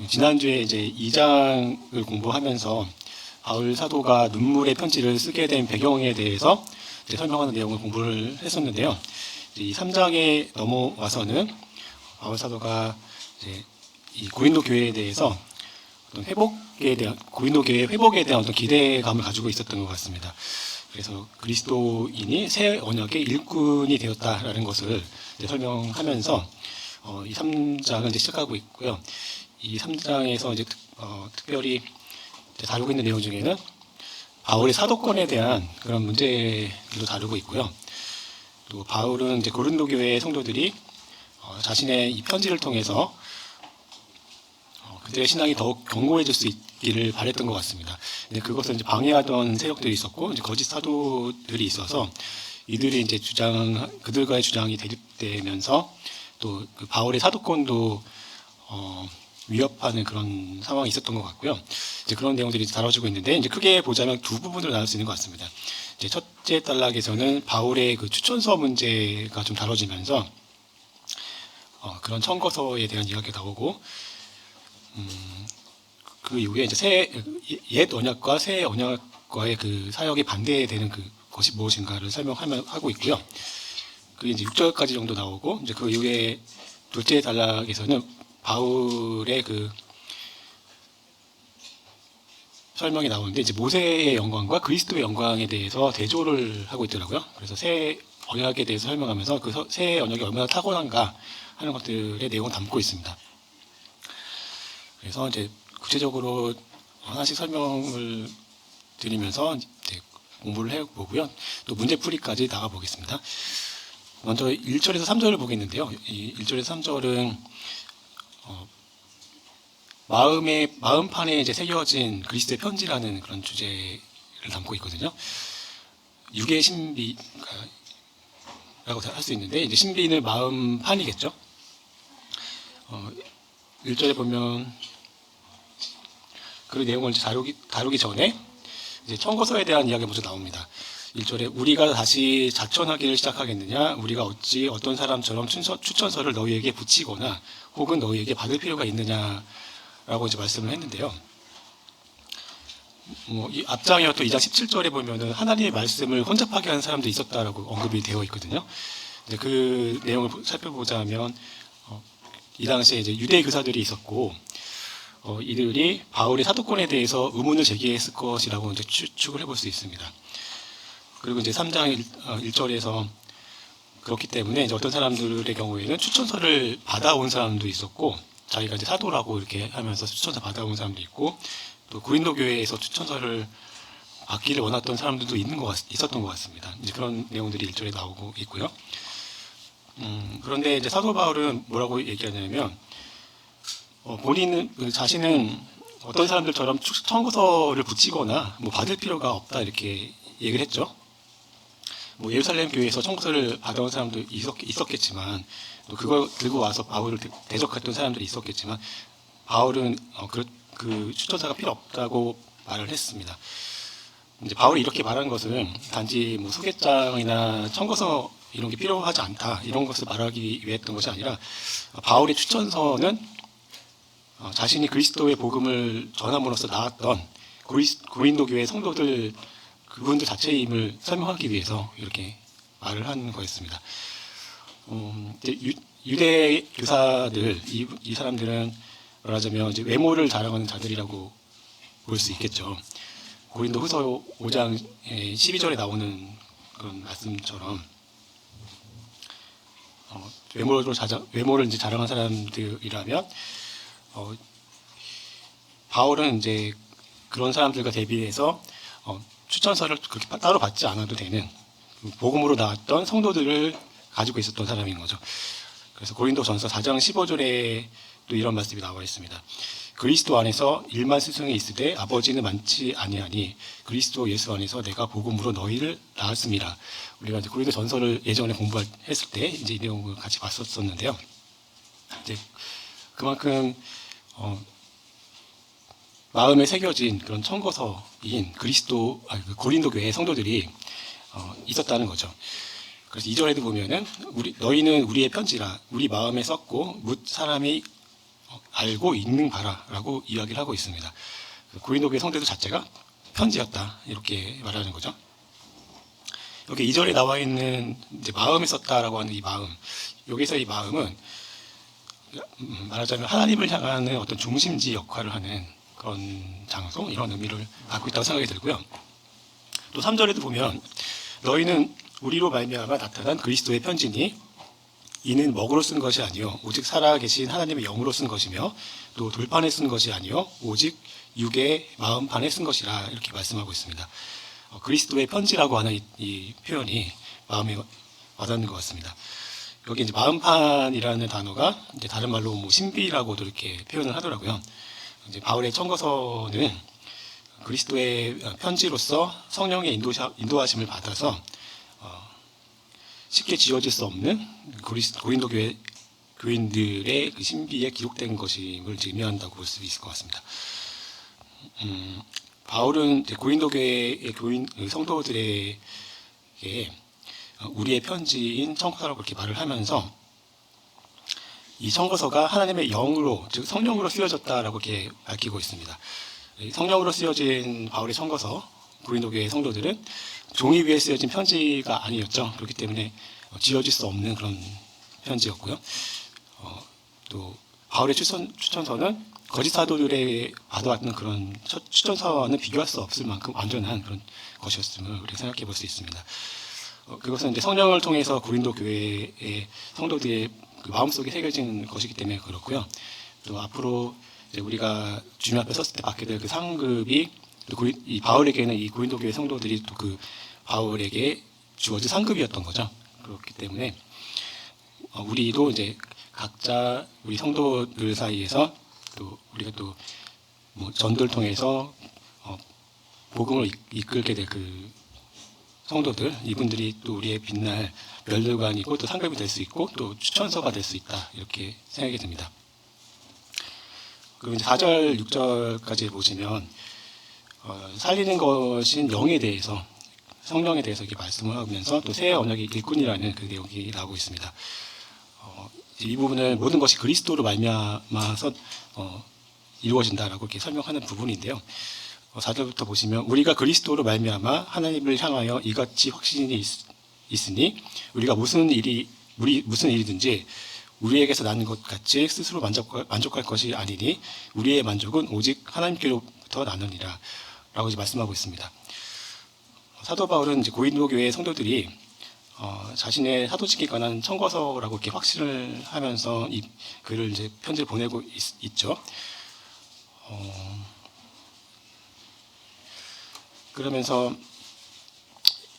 지난주에 이제 2장을 공부하면서 바울 사도가 눈물의 편지를 쓰게 된 배경에 대해서 이제 설명하는 내용을 공부를 했었는데요. 이 3장에 넘어와서는 바울 사도가 이제 이 고린도 교회에 대해서 어떤 고린도 교회의 회복에 대한 어떤 기대감을 가지고 있었던 것 같습니다. 그래서 그리스도인이 새 언약의 일꾼이 되었다라는 것을 이제 설명하면서 이 3장을 이제 시작하고 있고요. 이 3장에서 이제 특별히 이제 다루고 있는 내용 중에는 바울의 사도권에 대한 그런 문제도 다루고 있고요. 또 바울은 이제 고린도 교회의 성도들이 자신의 이 편지를 통해서 그들의 신앙이 더욱 견고해질 수 있기를 바랬던 것 같습니다. 그것을 이제 방해하던 세력들이 있었고, 이제 거짓 사도들이 있어서 이들이 이제 그들과의 주장이 대립되면서 또 그 바울의 사도권도 위협하는 그런 상황이 있었던 것 같고요. 이제 그런 내용들이 다뤄지고 있는데, 이제 크게 보자면 두 부분으로 나눌 수 있는 것 같습니다. 이제 첫째 단락에서는 바울의 그 추천서 문제가 좀 다뤄지면서 그런 청거서에 대한 이야기가 나오고, 그 이후에 이제 옛 언약과 새 언약과의 그 사역에 반대되는 그것이 무엇인가를 설명하고 있고요. 그게 이제 6절까지 정도 나오고, 이제 그 이후에 둘째 단락에서는 바울의 그 설명이 나오는데, 이제 모세의 영광과 그리스도의 영광에 대해서 대조를 하고 있더라고요. 그래서 새 언약에 대해서 설명하면서 그 새 언약이 얼마나 탁월한가 하는 것들의 내용을 담고 있습니다. 그래서 이제 구체적으로 하나씩 설명을 드리면서 이제 공부를 해보고요. 또 문제풀이까지 나가보겠습니다. 먼저 1절에서 3절을 보겠는데요. 이 1절에서 3절은 마음판에 이제 새겨진 그리스도의 편지라는 그런 주제를 담고 있거든요. 육의 신비라고 할 수 있는데, 이제 신비는 마음판이겠죠. 1절에 보면 그 내용을 이제 다루기 전에 이제 청거서에 대한 이야기가 먼저 나옵니다. 1절에 우리가 다시 자천하기를 시작하겠느냐? 우리가 어찌 어떤 사람처럼 추천서를 너희에게 붙이거나 혹은 너희에게 받을 필요가 있느냐라고 이제 말씀을 했는데요. 이 앞장이었던 2장 17절에 보면은 하나님의 말씀을 혼잡하게 하는 사람도 있었다라고 언급이 되어 있거든요. 이제 그 내용을 살펴보자면 이 당시에 이제 유대 교사들이 있었고, 이들이 바울의 사도권에 대해서 의문을 제기했을 것이라고 이제 추측을 해볼 수 있습니다. 그리고 이제 3장 1절에서 그렇기 때문에 이제 어떤 사람들의 경우에는 추천서를 받아온 사람도 있었고, 자기가 이제 사도라고 이렇게 하면서 추천서 받아온 사람도 있고, 또 고린도 교회에서 추천서를 받기를 원했던 사람들도 있었던 것 같습니다. 이제 그런 내용들이 1절에 나오고 있고요. 그런데 이제 사도 바울은 뭐라고 얘기하냐면, 자신은 어떤 사람들처럼 청구서를 붙이거나 받을 필요가 없다 이렇게 얘기를 했죠. 예루살렘 교회에서 청구서를 받아온 사람도 있었겠지만, 또 그걸 들고 와서 바울을 대적했던 사람들이 있었겠지만, 바울은 그 추천서가 필요 없다고 말을 했습니다. 이제 바울이 이렇게 말한 것은 단지 소개장이나 청구서 이런 게 필요하지 않다 이런 것을 말하기 위해 했던 것이 아니라, 바울의 추천서는 자신이 그리스도의 복음을 전함으로써 나왔던 고린도 교회 성도들 그분들 자체임을 설명하기 위해서 이렇게 말을 한 거였습니다. 유대 교사들 이 사람들은 말하자면 이제 외모를 자랑하는 자들이라고 볼 수 있겠죠. 고린도후서 5장 12절에 나오는 그런 말씀처럼 외모를 이제 자랑한 사람들이라면, 바울은 이제 그런 사람들과 대비해서 추천서를 그렇게 따로 받지 않아도 되는 복음으로 나왔던 성도들을 가지고 있었던 사람인 거죠. 그래서 고린도전서 4장 15절에 또 이런 말씀이 나와 있습니다. 그리스도 안에서 일만 스승이 있으되 아버지는 많지 아니하니 그리스도 예수 안에서 내가 복음으로 너희를 낳았습니다. 우리가 이제 고린도전서를 예전에 공부했을 때 이제 이 내용을 같이 봤었는데요. 이제 그만큼 마음에 새겨진 그런 청거서인 고린도 교회 성도들이 있었다는 거죠. 그래서 2절에도 보면은 너희는 우리의 편지라 우리 마음에 썼고 뭇 사람이 알고 있는 바라라고 이야기를 하고 있습니다. 고린도교회 성도들 자체가 편지였다 이렇게 말하는 거죠. 여기 2절에 나와 있는 이제 마음에 썼다라고 하는 이 마음, 여기서 이 마음은 말하자면 하나님을 향하는 어떤 중심지 역할을 하는 그런 장소, 이런 의미를 갖고 있다고 생각이 들고요. 또 3절에도 보면 너희는 우리로 말미암아 나타난 그리스도의 편지니 이는 먹으로 쓴 것이 아니요 오직 살아계신 하나님의 영으로 쓴 것이며 또 돌판에 쓴 것이 아니요 오직 육의 마음판에 쓴 것이라 이렇게 말씀하고 있습니다. 그리스도의 편지라고 하는 이 표현이 마음에 와닿는 것 같습니다. 여기 이제 마음판이라는 단어가 이제 다른 말로 뭐 신비라고도 이렇게 표현을 하더라고요. 이제 바울의 청거서는 그리스도의 편지로서 성령의 인도하심을 받아서 쉽게 지워질 수 없는 고린도 교회 교인들의 그 신비에 기록된 것임을 의미한다고 볼 수 있을 것 같습니다. 바울은 이제 고린도 교회의 교인 성도들에게 우리의 편지인 청거서라고 그렇게 말을 하면서 이 청거서가 하나님의 영으로 즉 성령으로 쓰여졌다라고 이렇게 밝히고 있습니다. 성령으로 쓰여진 바울의 청거서 고린도 교회 성도들은 종이 위에 쓰여진 편지가 아니었죠. 그렇기 때문에 지워질 수 없는 그런 편지였고요. 또 바울의 추천서는 거짓 사도들의 받아왔던 그런 추천서와는 비교할 수 없을 만큼 완전한 그런 것이었음을 우리가 생각해 볼 수 있습니다. 그것은 이제 성령을 통해서 고린도 교회의 성도들의 그 마음속에 새겨진 것이기 때문에 그렇고요. 또 앞으로 이제 우리가 주님 앞에 섰을 때 받게 될 그 상급이 이 바울에게는 이 고린도 교회 성도들이 또 그 바울에게 주어진 상급이었던 거죠. 그렇기 때문에 우리도 이제 각자 우리 성도들 사이에서 또 우리가 또 뭐 전도를 통해서 복음을 이끌게 될 그 성도들, 이분들이 또 우리의 빛날 면류관이고 또 상급이 될 수 있고 또 추천서가 될 수 있다 이렇게 생각이 듭니다. 그리고 이제 4절, 6절까지 보시면 살리는 것인 영에 대해서 성령에 대해서 이렇게 말씀을 하면서 또 새 언약의 일꾼이라는 그 내용이 나오고 있습니다. 이 부분은 모든 것이 그리스도로 말미암아서 이루어진다라고 이렇게 설명하는 부분인데요. 4절부터 보시면 우리가 그리스도로 말미암아 하나님을 향하여 이같이 확신이 있으니 우리가 무슨 일이든지 우리에게서 나는 것 같이 스스로 만족할 것이 아니니 우리의 만족은 오직 하나님께로부터 나느니라 라고 이제 말씀하고 있습니다. 사도 바울은 이제 고린도 교회 성도들이 자신의 사도직에 관한 청거서라고 이렇게 확신을 하면서 이 글을 이제 편지를 보내고 있죠. 그러면서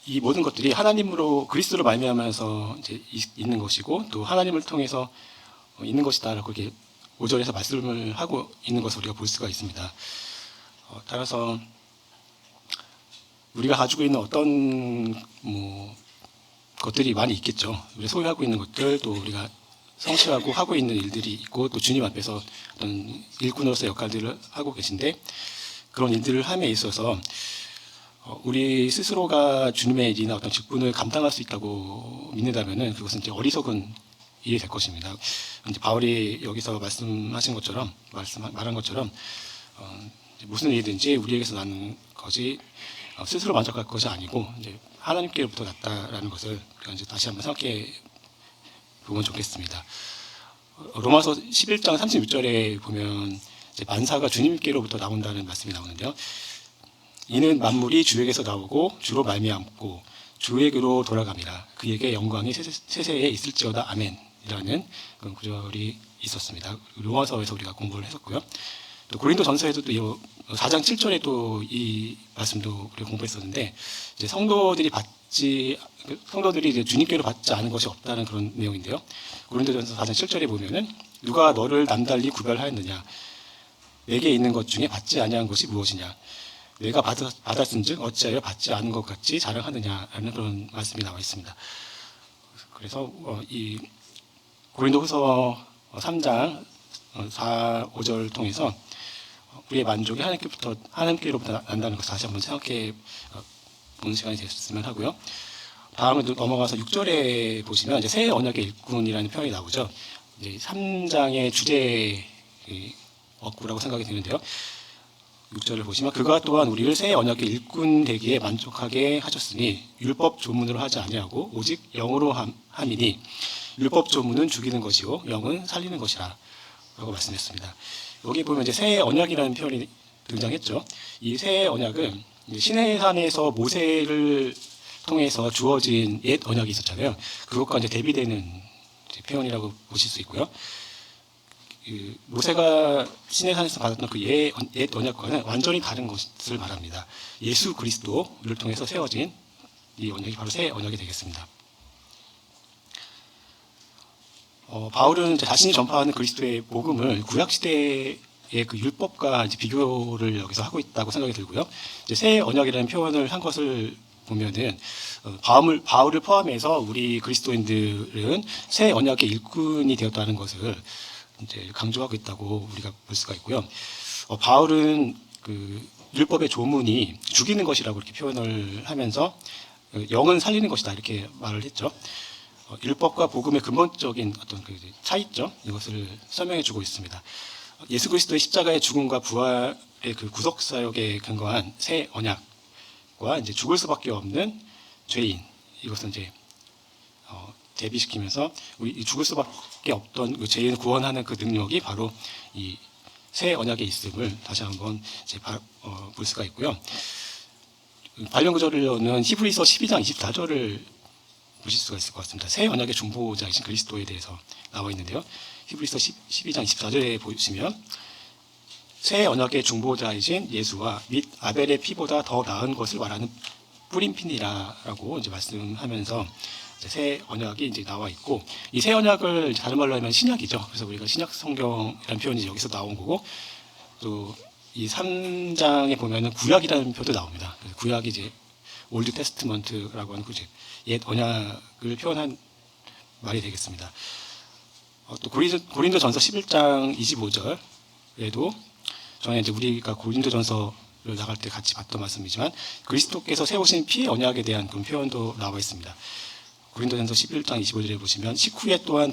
이 모든 것들이 하나님으로 그리스도로 말미암아서 이제 있는 것이고 또 하나님을 통해서 있는 것이다라고 이렇게 5절에서 말씀을 하고 있는 것을 우리가 볼 수가 있습니다. 따라서 우리가 가지고 있는 어떤 것들이 많이 있겠죠. 우리가 소유하고 있는 것들, 또 우리가 성취하고 하고 있는 일들이 있고 또 주님 앞에서 어떤 일꾼으로서 역할들을 하고 계신데 그런 일들을 함에 있어서 우리 스스로가 주님의 일이나 어떤 직분을 감당할 수 있다고 믿는다면은 그것은 이제 어리석은 일이 될 것입니다. 이제 바울이 여기서 말한 것처럼 무슨 일이든지 우리에게서 나는 것이 스스로 만족할 것이 아니고 이제 하나님께로부터 났다라는 것을 우리가 이제 다시 한번 생각해 보면 좋겠습니다. 로마서 11장 36절에 보면 이제 만사가 주님께로부터 나온다는 말씀이 나오는데요. 이는 만물이 주에게서 나오고 주로 말미암고 주에게로 돌아갑니다. 그에게 영광이 세세에 있을지어다 아멘이라는 그런 구절이 있었습니다. 로마서에서 우리가 공부를 했었고요. 또 고린도 전서에도 또 4장 7절에 또 이 말씀도 우리가 공부했었는데 이제 성도들이 이제 주님께로 받지 않은 것이 없다는 그런 내용인데요. 고린도전서 4장 7절에 보면은 누가 너를 남달리 구별하였느냐 내게 있는 것 중에 받지 아니한 것이 무엇이냐 내가 받았은즉 어찌하여 받지 않은 것 같이 자랑하느냐라는 그런 말씀이 나와 있습니다. 그래서 이 고린도후서 3장 4, 5절 통해서 우리의 만족이 하나님께로부터 난다는 것을 다시 한번 생각해 보는 시간이 됐으면 하고요. 다음으로 넘어가서 6절에 보시면 이제 새 언약의 일꾼이라는 표현이 나오죠. 이제 3장의 주제에 얻고라고 생각이 드는데요. 6절을 보시면 그가 또한 우리를 새 언약의 일꾼 되기에 만족하게 하셨으니 율법 조문으로 하지 아니하고 오직 영으로 함이니 율법 조문은 죽이는 것이요 영은 살리는 것이라 라고 말씀했습니다. 여기 보면 이제 새 언약이라는 표현이 등장했죠. 이 새 언약은 시내산에서 모세를 통해서 주어진 옛 언약이 있었잖아요. 그것과 이제 대비되는 표현이라고 보실 수 있고요. 모세가 시내산에서 받았던 그 옛 언약과는 완전히 다른 것을 말합니다. 예수 그리스도를 통해서 세워진 이 언약이 바로 새 언약이 되겠습니다. 바울은 이제 자신이 전파하는 그리스도의 복음을 구약 시대의 그 율법과 이제 비교를 여기서 하고 있다고 생각이 들고요. 이제 새 언약이라는 표현을 한 것을 보면은 바울을 포함해서 우리 그리스도인들은 새 언약의 일꾼이 되었다는 것을 이제 강조하고 있다고 우리가 볼 수가 있고요. 바울은 그 율법의 조문이 죽이는 것이라고 이렇게 표현을 하면서 영은 살리는 것이다 이렇게 말을 했죠. 율법과 복음의 근본적인 어떤 그 차이점 이것을 설명해주고 있습니다. 예수 그리스도의 십자가의 죽음과 부활의 그 구속 사역에 근거한 새 언약과 이제 죽을 수밖에 없는 죄인 이것은 이제 대비시키면서 우리 죽을 수밖에 없던 그 죄인을 구원하는 그 능력이 바로 이 새 언약에 있음을 다시 한번 이제 볼 수가 있고요. 관련 구절로는 히브리서 12장 24절을 보실 수가 있을 것 같습니다. 새 언약의 중보자이신 그리스도에 대해서 나와 있는데요. 히브리서 12장 24절에 보시면 새 언약의 중보자이신 예수와 및 아벨의 피보다 더 나은 것을 말하는 뿌린 피니라라고 이제 말씀하면서 이제 새 언약이 이제 나와 있고 이 새 언약을 다른 말로 하면 신약이죠. 그래서 우리가 신약 성경이라는 표현이 여기서 나온 거고 또 이 3장에 보면은 구약이라는 표도 나옵니다. 그래서 구약이 이제 올드 테스트먼트라고 하는 그 옛 언약을 표현한 말이 되겠습니다. 또 고린도전서 11장 25절에도 전에 이제 우리가 고린도전서를 나갈 때 같이 봤던 말씀이지만 그리스도께서 세우신 피의 언약에 대한 그런 표현도 나와 있습니다. 고린도전서 11장 25절에 보시면 식후에 또한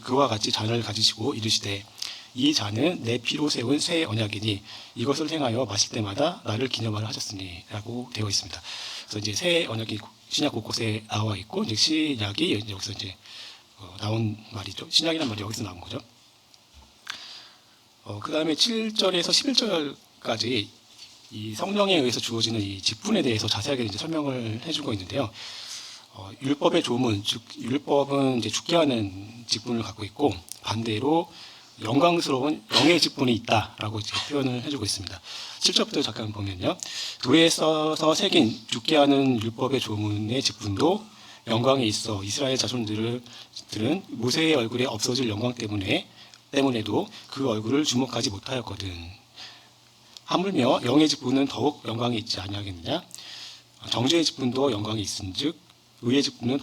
그와 같이 잔을 가지시고 이르시되 이 잔은 내 피로 세운 새 언약이니 이것을 행하여 마실 때마다 나를 기념하라 하셨으니 라고 되어 있습니다. 그래서 이제 새 언약이 신약 곳곳에 나와 있고 이제 신약이 여기서 이제 나온 말이죠. 신약이라는 말이 여기서 나온 거죠. 그 다음에 7절에서 11절까지 이 성령에 의해서 주어지는 이 직분에 대해서 자세하게 이제 설명을 해주고 있는데요. 율법의 조문, 즉 율법은 이제 죽게 하는 직분을 갖고 있고 반대로 영광스러운 영의 직분이 있다라고 이제 표현을 해주고 있습니다. 7절부터 잠깐 보면요. 돌에 써서 새긴 죽게 하는 율법의 조문의 직분도 영광에 있어 이스라엘 자손들은 모세의 얼굴에 없어질 영광 때문에도 그 얼굴을 주목하지 못하였거든. 하물며 영의 직분은 더욱 영광이 있지 아니하겠느냐? 정죄의 직분도 영광이 있은즉 의의 직분은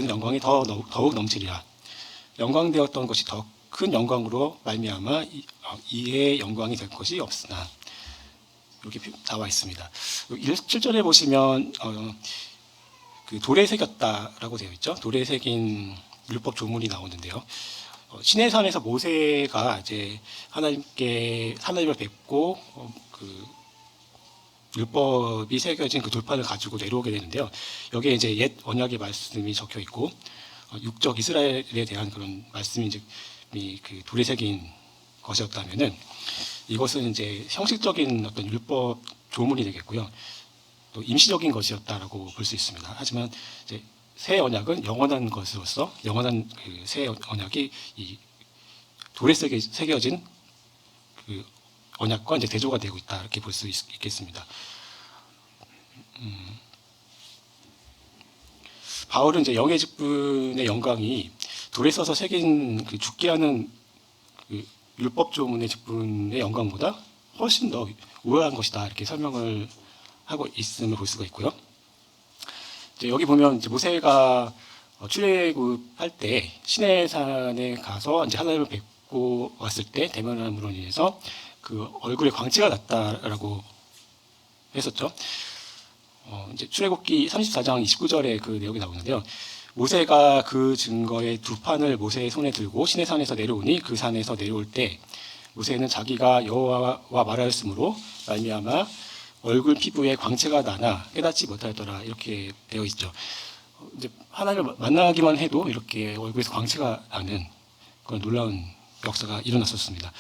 영광이 더욱 넘치리라. 영광되었던 것이 더 큰 영광으로 말미암아 이의 영광이 될 것이 없으나 이렇게 나와 있습니다. 7절에 보시면 그 돌에 새겼다라고 되어 있죠. 돌에 새긴 율법 조문이 나오는데요. 시내산에서 모세가 이제 하나님을 뵙고 그 율법이 새겨진 그 돌판을 가지고 내려오게 되는데요. 여기에 이제 옛 언약의 말씀이 적혀 있고 육적 이스라엘에 대한 그런 말씀이 이제 그 돌에 새긴 것이었다면은 이것은 이제 형식적인 어떤 율법 조문이 되겠고요. 또 임시적인 것이었다라고 볼 수 있습니다. 하지만 이제 새 언약은 영원한 것으로서 영원한 그 새 언약이 이 돌에 새겨진 그 언약과 이제 대조가 되고 있다 이렇게 볼 수 있겠습니다. 바울은 이제 영의 직분의 영광이 돌에 써서 새긴 그 죽게 하는 그 율법 조문의 직분의 영광보다 훨씬 더 우월한 것이다 이렇게 설명을 하고 있음을 볼 수가 있고요. 이제 여기 보면 이제 모세가 출애굽할 때 시내산에 가서 이제 하나님을 뵙고 왔을 때 대면함으로 인해서 그 얼굴에 광채가 났다라고 했었죠. 이제 출애굽기 34장 29절에 그 내용이 나오는데요. 모세가 그 증거의 두 판을 모세의 손에 들고 시내산에서 내려오니 그 산에서 내려올 때 모세는 자기가 여호와와 말하였으므로 말미암아 얼굴 피부에 광채가 나나 깨닫지 못하였더라 이렇게 되어 있죠. 이제 하나님을 만나기만 해도 이렇게 얼굴에서 광채가 나는 그런 놀라운 역사가 일어났었습니다.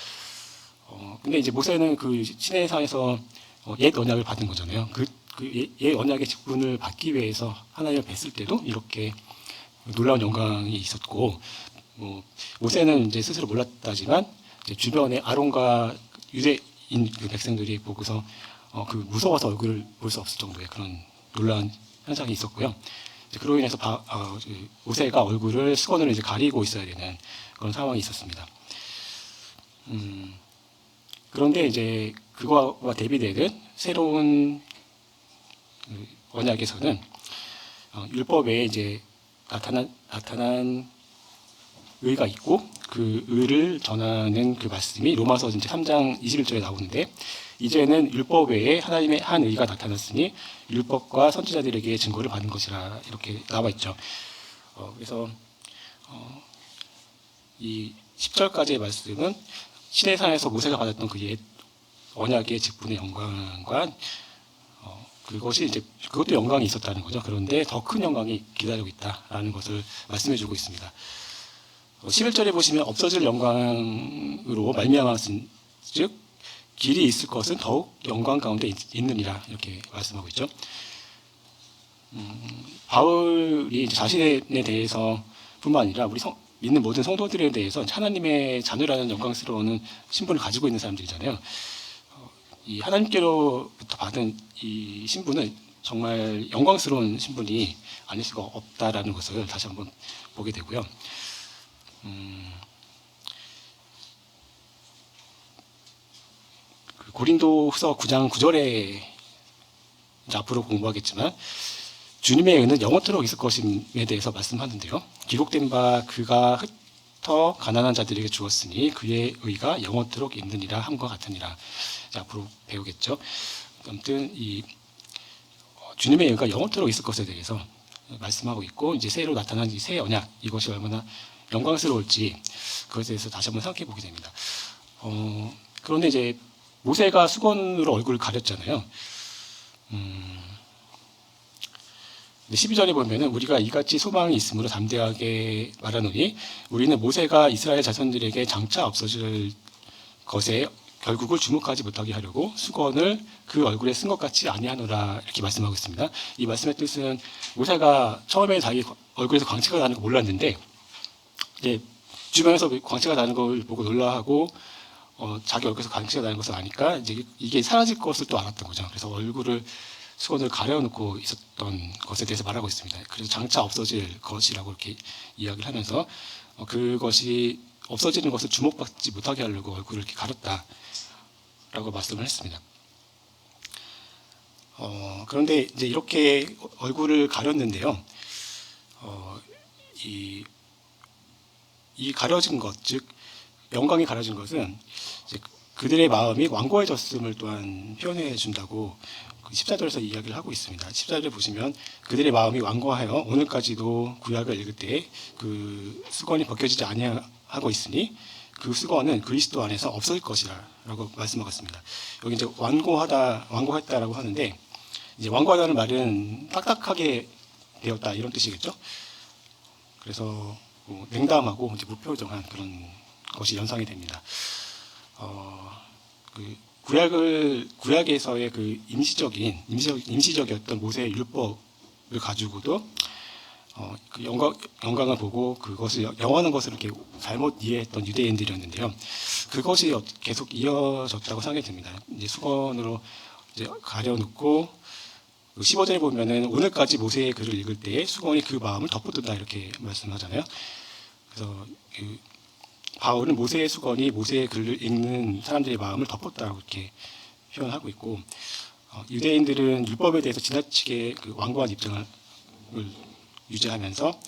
근데 이제 모세는 그 시내산에서 옛 언약을 받은 거잖아요. 옛 언약의 직분을 받기 위해서 하나님을 뵀을 때도 이렇게 놀라운 영광이 있었고, 모세는 이제 스스로 몰랐다지만 이제 주변에 아론과 유대인 그 백성들이 보고서 그 무서워서 얼굴을 볼 수 없을 정도의 그런 놀라운 현상이 있었고요. 그로 인해서 모세가 얼굴을 수건으로 이제 가리고 있어야 되는 그런 상황이 있었습니다. 그런데 이제 그거와 대비되는 새로운 언약에서는 율법 외에 이제 나타난 의가 있고 그 의를 전하는 그 말씀이 로마서 이제 3장 21절에 나오는데 이제는 율법 외에 하나님의 한 의가 나타났으니 율법과 선지자들에게 증거를 받는 것이라 이렇게 나와 있죠. 그래서 이 10절까지의 말씀은 시내산에서 모세가 받았던 그 옛 언약의 직분의 영광과 그것이 이제 그것도 영광이 있었다는 거죠. 그런데 더 큰 영광이 기다리고 있다라는 것을 말씀해주고 있습니다. 11절에 보시면 없어질 영광으로 말미암았은 즉 길이 있을 것은 더욱 영광 가운데 있느니라 이렇게 말씀하고 있죠. 바울이 이제 자신에 대해서 뿐만 아니라 우리 믿는 모든 성도들에 대해서 하나님의 자녀라는 영광스러운 신분을 가지고 있는 사람들이잖아요. 이 하나님께로부터 받은 이 신분은 정말 영광스러운 신분이 아닐 수가 없다라는 것을 다시 한번 보게 되고요. 고린도후서 9장 9절에 앞으로 공부하겠지만 주님의 은은 영원토록 있을 것임에 대해서 말씀하는데요. 기록된 바 그가 흩어 가난한 자들에게 주었으니 그의 의가 영원토록 있느니라 함과 같으니라. 앞으로 배우겠죠. 아무튼 이 주님의 의가 영원토록 있을 것에 대해서 말씀하고 있고 이제 새로 나타난 이 새 언약 이것이 얼마나 영광스러울지 그것에 대해서 다시 한번 생각해 보게 됩니다. 그런데 이제 모세가 수건으로 얼굴을 가렸잖아요. 12절에 보면은 우리가 이같이 소망이 있으므로 담대하게 말하노니 우리는 모세가 이스라엘 자손들에게 장차 없어질 것에 결국을 주목하지 못하게 하려고 수건을 그 얼굴에 쓴 것 같이 아니하노라 이렇게 말씀하고 있습니다. 이 말씀의 뜻은 모세가 처음에 자기 얼굴에서 광채가 나는 거 몰랐는데 이제 주변에서 광채가 나는 걸 보고 놀라하고 자기 얼굴에서 광채가 나는 것을 아니까 이제 이게 사라질 것을 또 알았던 거죠. 그래서 얼굴을 수건을 가려놓고 있었던 것에 대해서 말하고 있습니다. 그래서 장차 없어질 것이라고 이렇게 이야기를 하면서 그것이 없어지는 것을 주목받지 못하게 하려고 얼굴을 이렇게 가렸다라고 말씀을 했습니다. 그런데 이제 이렇게 얼굴을 가렸는데요. 이 가려진 것, 즉 영광이 가려진 것은 이제 그들의 마음이 완고해졌음을 또한 표현해 준다고 14절에서 이야기를 하고 있습니다. 14절에 보시면 그들의 마음이 완고하여 오늘까지도 구약을 읽을 때 그 수건이 벗겨지지 아니하고 있으니 그 수건은 그리스도 안에서 없어질 것이라고 말씀하셨습니다. 여기 이제 완고했다라고 하는데 이제 완고하다는 말은 딱딱하게 되었다 이런 뜻이겠죠. 그래서 냉담하고 이제 무표정한 그런 것이 연상이 됩니다. 구약에서의 그 임시적이었던 모세의 율법을 가지고도 그 영광을 보고 그것을 영원한 것을 이렇게 잘못 이해했던 유대인들이었는데요. 그것이 계속 이어졌다고 생각이 듭니다. 이제 수건으로 이제 가려놓고 15절에 보면은 오늘까지 모세의 글을 읽을 때 수건이 그 마음을 덮어둔다 이렇게 말씀하잖아요. 그래서 바울은 모세의 수건이 모세의 글을 읽는 사람들의 마음을 덮었다고 이렇게 표현하고 있고 유대인들은 율법에 대해서 지나치게 그 완고한 입장을 유지하면서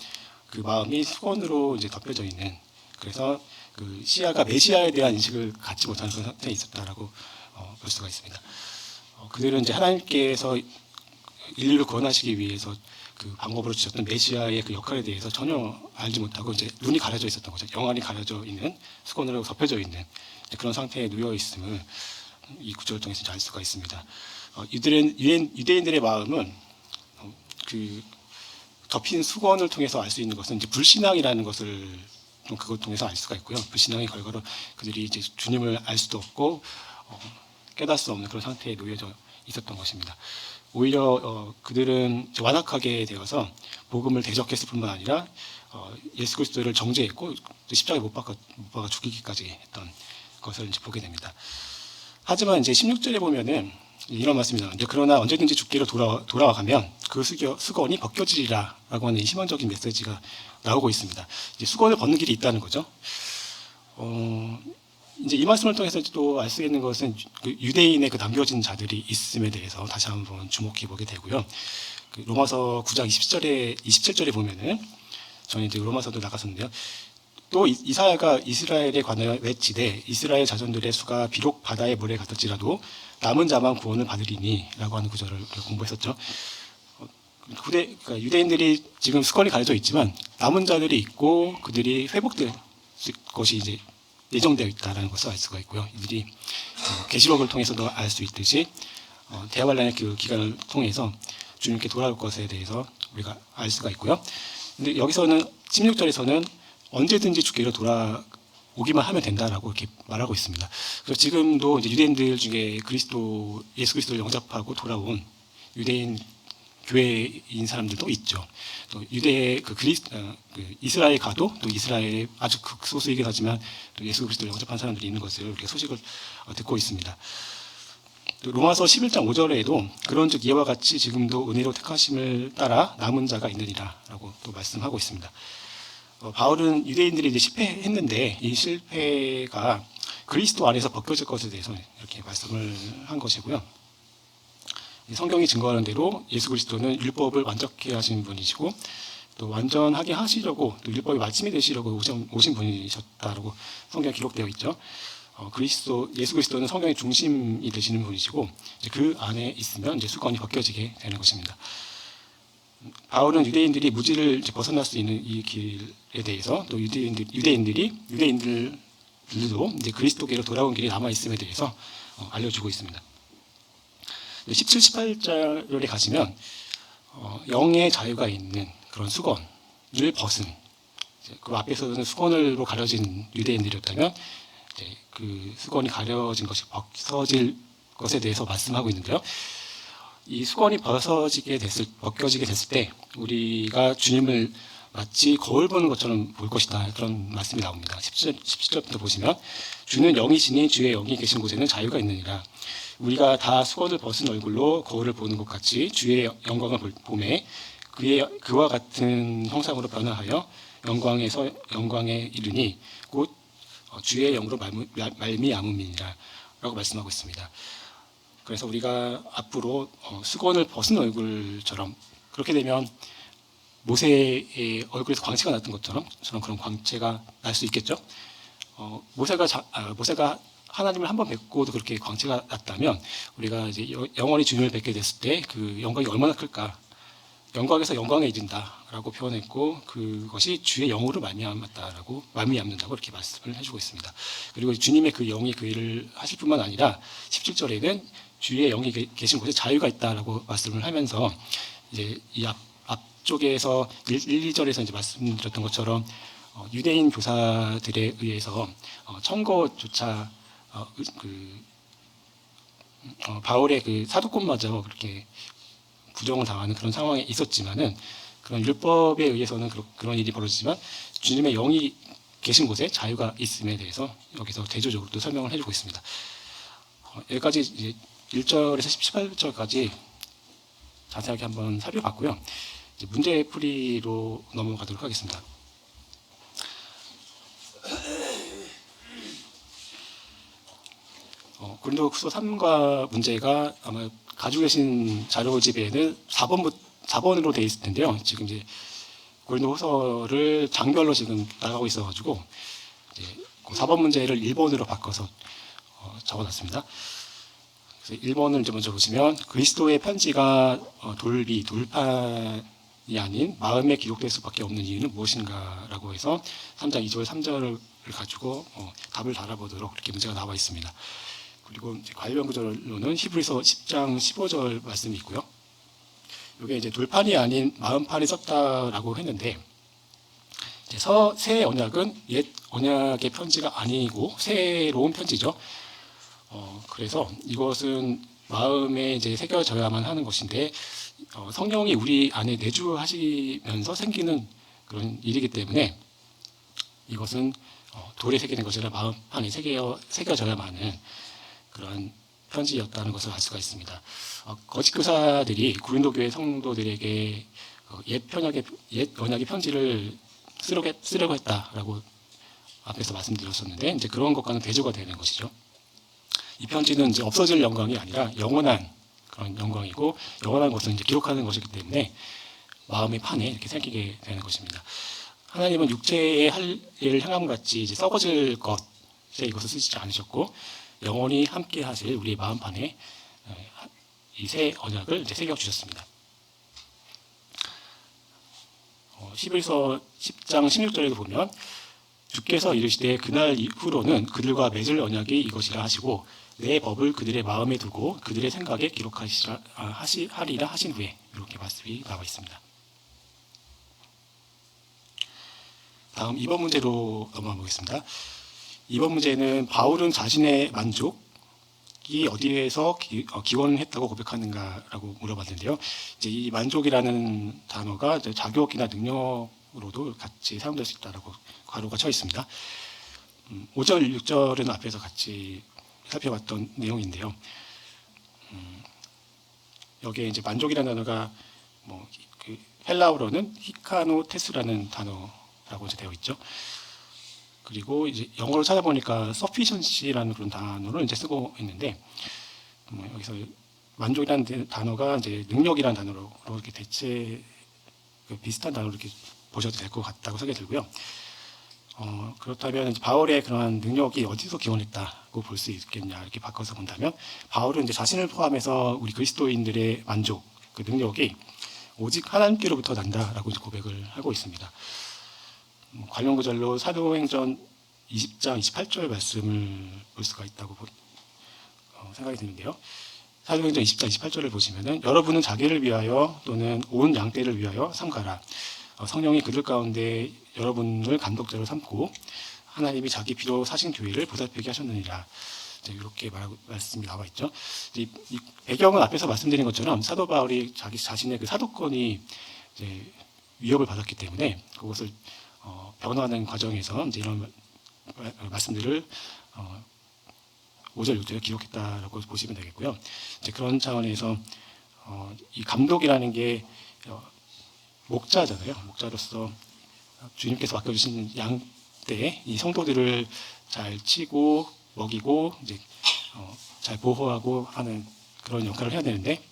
그 마음이 수건으로 이제 덮여져 있는 그래서 그 시야가 메시아에 대한 인식을 갖지 못하는 상태에 있었다라고 볼 수가 있습니다. 그들은 이제 하나님께서 인류를 구원하시기 위해서 그 방법으로 주셨던 메시아의 그 역할에 대해서 전혀 알지 못하고 이제 눈이 가려져 있었던 거죠. 영안이 가려져 있는, 수건으로 덮여져 있는 그런 상태에 놓여 있음을 이 구절을 통해서 이제 알 수가 있습니다. 유대인들의 마음은 그 덮인 수건을 통해서 알 수 있는 것은 이제 불신앙이라는 것을 좀 그것 통해서 알 수가 있고요. 불신앙의 결과로 그들이 이제 주님을 알 수도 없고 깨달을 수 없는 그런 상태에 놓여져 있었던 것입니다. 오히려 그들은 완악하게 되어서 복음을 대적했을 뿐만 아니라 예수 그리스도를 정죄했고 십자가에 못 박아 죽이기까지 했던 것을 이제 보게 됩니다. 하지만 이제 16절에 보면은 이런 말씀이 나오는데, 그러나 언제든지 죽기로 돌아가면 그 수건이 벗겨지리라라고 하는 희망적인 메시지가 나오고 있습니다. 이제 수건을 벗는 길이 있다는 거죠. 이제 이 말씀을 통해서 또 알 수 있는 것은 그 유대인의 그 남겨진 자들이 있음에 대해서 다시 한번 주목해 보게 되고요. 그 로마서 9장 27절에 보면은, 저는 이제 로마서도 나갔었는데요. 또 이사야가 이스라엘에 관하여 외치되 이스라엘 자손들의 수가 비록 바다의 물에 같을지라도 남은 자만 구원을 받으리니라고 하는 구절을 공부했었죠. 그러니까 유대인들이 지금 수건이 가려져 있지만 남은 자들이 있고 그들이 회복될 것이 이제 예정되어 있다는 것을 알 수가 있고요. 이들이 계시록을 통해서도 알 수 있듯이 대화반란의 그 기간을 통해서 주님께 돌아올 것에 대해서 우리가 알 수가 있고요. 근데 여기서는 16절에서는 언제든지 주께로 돌아오기만 하면 된다라고 이렇게 말하고 있습니다. 그래서 지금도 이제 유대인들 중에 예수 그리스도를 영접하고 돌아온 유대인 교회인 사람들도 있죠. 또 유대 이스라엘 가도 또 이스라엘의 아주 극소수이긴 하지만 또 예수 그리스도를 영접한 사람들이 있는 것을 이렇게 소식을 듣고 있습니다. 또 로마서 11장 5절에도 그런즉 이와 같이 지금도 은혜로 택하심을 따라 남은 자가 있느니라라고 또 말씀하고 있습니다. 바울은 유대인들이 이제 실패했는데 이 실패가 그리스도 안에서 벗겨질 것에 대해서 이렇게 말씀을 한 것이고요. 성경이 증거하는 대로 예수 그리스도는 율법을 완전케 하신 분이시고 또 완전하게 하시려고 또 율법의 마침이 되시려고 오신 분이셨다라고 성경에 기록되어 있죠. 예수 그리스도는 성경의 중심이 되시는 분이시고 그 안에 있으면 이제 수건이 벗겨지게 되는 것입니다. 바울은 유대인들이 무지를 이제 벗어날 수 있는 이 길에 대해서 또 유대인들도 이제 그리스도께로 돌아온 길이 남아 있음에 대해서 알려주고 있습니다. 17, 18절에 가시면 영의 자유가 있는 그런 수건을 벗은, 그 앞에서는 수건으로 가려진 유대인들이었다면 그 수건이 가려진 것이 벗어질 것에 대해서 말씀하고 있는데요. 이 수건이 벗겨지게 됐을 때 우리가 주님을 마치 거울 보는 것처럼 볼 것이다, 그런 말씀이 나옵니다. 17절부터 보시면 주는 영이시니 주의 영이 계신 곳에는 자유가 있느니라. 우리가 다 수건을 벗은 얼굴로 거울을 보는 것 같이 주의 영광을 보매 그와 같은 형상으로 변화하여 영광에서 영광에 이르니 곧 주의 영으로 말미암음이니라 라고 말씀하고 있습니다. 그래서 우리가 앞으로 수건을 벗은 얼굴처럼, 그렇게 되면 모세의 얼굴에서 광채가 났던 것처럼 그런 광채가 날 수 있겠죠. 모세가 하나님을 한번 뵙고도 그렇게 광채가 났다면 우리가 이제 영원히 주님을 뵙게 됐을 때 그 영광이 얼마나 클까. 영광에서 영광에 이른다라고 표현했고 그것이 주의 영으로 말미암는다고 이렇게 말씀을 해주고 있습니다. 그리고 주님의 그 영이 그 일을 하실 뿐만 아니라 17절에는 주의 영이 계신 곳에 자유가 있다라고 말씀을 하면서 이제 이 앞쪽에서 1, 2절에서 이제 말씀드렸던 것처럼 유대인 교사들에 의해서 청거조차 바울의 그 사도권마저 그렇게 부정을 당하는 그런 상황에 있었지만은, 그런 율법에 의해서는 그런 일이 벌어지지만 주님의 영이 계신 곳에 자유가 있음에 대해서 여기서 대조적으로 또 설명을 해주고 있습니다. 여기까지 이제 1절에서 18절까지 자세하게 한번 살펴봤고요. 이제 문제풀이로 넘어가도록 하겠습니다. 고린도후서 3과 문제가 아마 가지고 계신 자료집에는 4번으로 되어 있을 텐데요. 지금 이제 고린도후서를 장별로 지금 나가고 있어가지고 이제 4번 문제를 1번으로 바꿔서 적어놨습니다. 그래서 1번을 이제 먼저 보시면 그리스도의 편지가 돌판이 아닌 마음에 기록될 수밖에 없는 이유는 무엇인가라고 해서 3장 2절 3절을 가지고 답을 달아보도록 이렇게 문제가 나와 있습니다. 그리고 이제 관련 구절로는 히브리서 10장 15절 말씀이 있고요. 이게 이제 돌판이 아닌 마음판이 썼다라고 했는데, 이제 새 언약은 옛 언약의 편지가 아니고 새로운 편지죠. 그래서 이것은 마음에 이제 새겨져야만 하는 것인데, 성령이 우리 안에 내주하시면서 생기는 그런 일이기 때문에 이것은 돌에 새기는 것이 아니라 마음판에 새겨져야만 하는 그런 편지였다는 것을 알 수가 있습니다. 거짓 교사들이 고린도 교회 성도들에게 옛 언약의 편지를 쓰려고 했다라고 앞에서 말씀드렸었는데, 이제 그런 것과는 대조가 되는 것이죠. 이 편지는 이제 없어질 영광이 아니라 영원한 그런 영광이고, 영원한 것을 이제 기록하는 것이기 때문에 마음의 판에 이렇게 새기게 되는 것입니다. 하나님은 육체의 할 일을 행함 같이 이제 썩어질 것에 이것을 쓰시지 않으셨고, 영원히 함께 하실 우리의 마음판에 이 새 언약을 이제 새겨 주셨습니다. 11서 10장 16절에도 보면 주께서 이르시되 그날 이후로는 그들과 맺을 언약이 이것이라 하시고 내 법을 그들의 마음에 두고 그들의 생각에 기록하리라 하신 후에, 이렇게 말씀이 나와 있습니다. 다음 2번 문제로 넘어가 보겠습니다. 2번 문제는 바울은 자신의 만족이 어디에서 기원했다고 고백하는가라고 물어봤는데요. 이제 이 만족이라는 단어가 이제 자격이나 능력으로도 같이 사용될 수 있다라고 괄호가 쳐 있습니다. 5절, 6절은 앞에서 같이 살펴봤던 내용인데요. 여기에 이제 만족이라는 단어가 그 헬라어로는 히카노테스라는 단어라고 이제 되어 있죠. 그리고 이제 영어로 찾아보니까 sufficiency라는 그런 단어를 이제 쓰고 있는데, 여기서 만족이라는 단어가 이제 능력이라는 단어로 이렇게 비슷한 단어로 이렇게 보셔도 될 것 같다고 생각이 들고요. 그렇다면 이제 바울의 그러한 능력이 어디서 기원했다고 볼 수 있겠냐, 이렇게 바꿔서 본다면, 바울은 이제 자신을 포함해서 우리 그리스도인들의 만족, 그 능력이 오직 하나님께로부터 난다라고 이제 고백을 하고 있습니다. 관련 구절로 사도행전 20장 28절 말씀을 볼 수가 있다고 생각이 드는데요. 사도행전 20장 28절을 보시면은 여러분은 자기를 위하여 또는 온 양떼를 위하여 삼가라. 성령이 그들 가운데 여러분을 감독자로 삼고 하나님이 자기 피로 사신 교회를 보살피게 하셨느니라. 이렇게 말씀이 나와 있죠. 이 배경은 앞에서 말씀드린 것처럼 사도 바울이 자기 자신의 그 사도권이 이제 위협을 받았기 때문에 그것을 변화하는 과정에서 이제 이런 말씀들을 5절, 6절에 기록했다라고 보시면 되겠고요. 이제 그런 차원에서 이 감독이라는 게 목자잖아요. 목자로서 주님께서 맡겨주신 양떼, 이 성도들을 잘 치고 먹이고 이제 잘 보호하고 하는 그런 역할을 해야 되는데,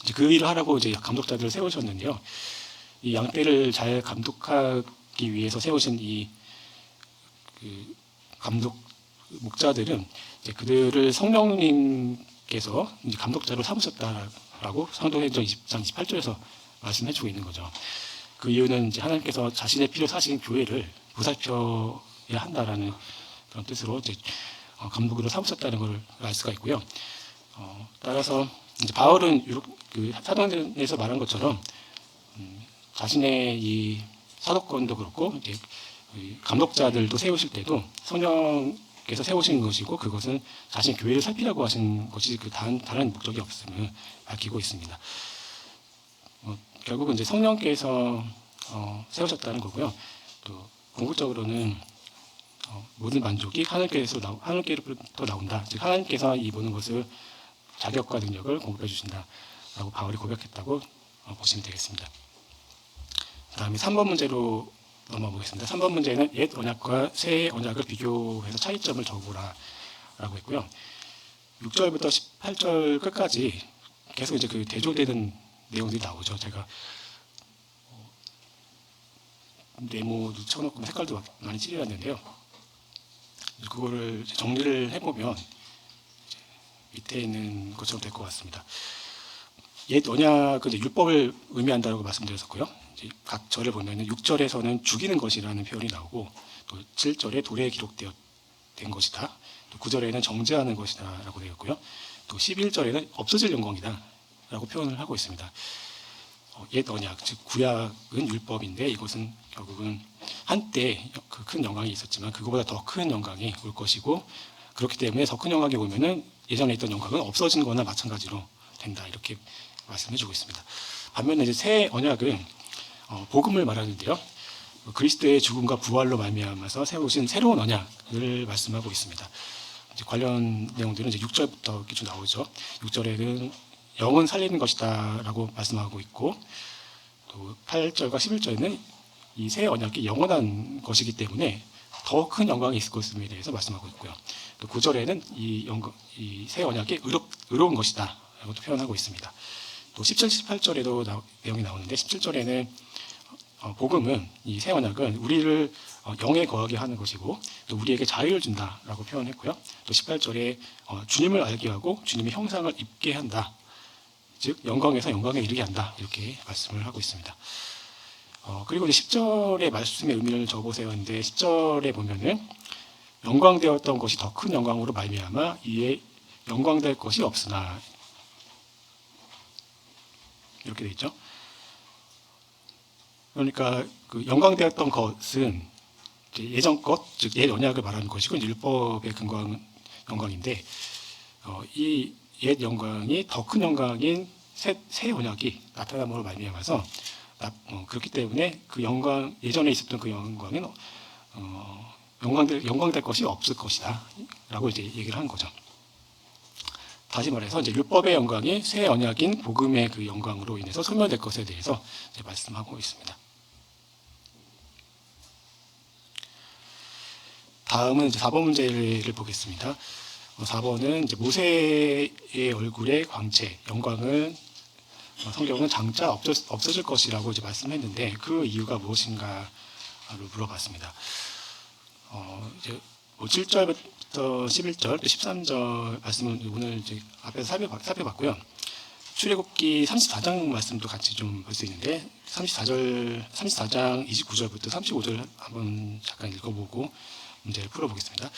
이제 그 일을 하라고 이제 감독자들을 세우셨는데요. 이 양떼를 잘 감독하기 위해서 세우신 그 감독 목자들은 이제 그들을 성령님께서 이제 감독자로 삼으셨다라고 사도행전 20장 28절에서 말씀해주고 있는 거죠. 그 이유는 이제 하나님께서 자신의 피로 사신 교회를 보살펴야 한다라는 그런 뜻으로 이제 감독으로 삼으셨다는 걸 알 수가 있고요. 따라서 이제 바울은 그 사도행전에서 말한 것처럼 자신의 이 사도권도 그렇고 이제 감독자들도 세우실 때도 성령께서 세우신 것이고, 그것은 자신 교회를 살피라고 하신 것이 그 다른 목적이 없음을 밝히고 있습니다. 결국은 이제 성령께서 세우셨다는 거고요. 또 궁극적으로는 모든 만족이 하나님께로부터 나온다. 즉 하나님께서 이 모든 것을 자격과 능력을 공급해 주신다라고 바울이 고백했다고 보시면 되겠습니다. 다음에 3번 문제로 넘어가 보겠습니다. 3번 문제는 옛 언약과 새 언약을 비교해서 차이점을 적어보라 라고 했고요. 6절부터 18절 끝까지 계속 이제 그 대조되는 내용들이 나오죠. 제가 네모도 쳐놓고 색깔도 많이 칠해놨는데요. 그거를 정리를 해보면 밑에 있는 것처럼 될 것 같습니다. 옛 언약은 이제 율법을 의미한다고 말씀드렸었고요. 이제 각 절을 보면은 6절에서는 죽이는 것이라는 표현이 나오고, 또 7절에 돌에 기록되어 된 것이다. 또 9절에는 정죄하는 것이다라고 되어 있고요. 또 11절에는 없어질 영광이다라고 표현을 하고 있습니다. 옛 언약, 즉 구약은 율법인데 이것은 결국은 한때 그 큰 영광이 있었지만 그거보다 더 큰 영광이 올 것이고, 그렇기 때문에 더 큰 영광이 오면은 예전에 있던 영광은 없어진 거나 마찬가지로 된다, 이렇게 말씀해주고 있습니다. 반면에 이제 새 언약은 복음을 말하는데요, 그리스도의 죽음과 부활로 말미암아서 세우신 새로운 언약을 말씀하고 있습니다. 이제 관련 내용들은 이제 6절부터 이렇게 쭉 나오죠. 6절에는 영은 살리는 것이다라고 말씀하고 있고, 또 8절과 11절에는 이 새 언약이 영원한 것이기 때문에 더 큰 영광이 있을 것에 대해서 말씀하고 있고요. 또 9절에는 이 새 언약이 의로운 것이다 라고 표현하고 있습니다. 또 17, 18절에도 내용이 나오는데, 17절에는 복음은, 이 새 언약은 우리를 영에 거하게 하는 것이고 또 우리에게 자유를 준다라고 표현했고요. 또 18절에 주님을 알게 하고 주님의 형상을 입게 한다, 즉 영광에서 영광에 이르게 한다, 이렇게 말씀을 하고 있습니다. 그리고 이제 10절의 말씀의 의미를 적어보세요 했는데, 10절에 보면은 영광되었던 것이 더 큰 영광으로 말미암아 이에 영광될 것이 없으나, 이렇게 돼 있죠. 그러니까 그 영광되었던 것은 예전 것, 즉 옛 언약을 말하는 것이고 율법의 영광인데, 이 옛 영광이 더 큰 영광인 새 언약이 나타남으로 말미암아서 그렇기 때문에 그 영광, 예전에 있었던 그 영광은 영광될 것이 없을 것이다 라고 이제 얘기를 하는 거죠. 다시 말해서 이제 율법의 영광이 새 언약인 복음의 그 영광으로 인해서 소멸될 것에 대해서 이제 말씀하고 있습니다. 다음은 이제 4번 문제를 보겠습니다. 4번은 이제 모세의 얼굴의 광채, 영광은 성경은 장차 없어질 것이라고 이제 말씀했는데, 그 이유가 무엇인가를 물어봤습니다. 이제 7절부터 11절, 13절 말씀은 오늘 이제 앞에서 살펴봤고요. 출애굽기 34장 말씀도 같이 좀 볼 수 있는데, 34장 29절부터 35절 한번 잠깐 읽어보고 문제를 풀어보겠습니다.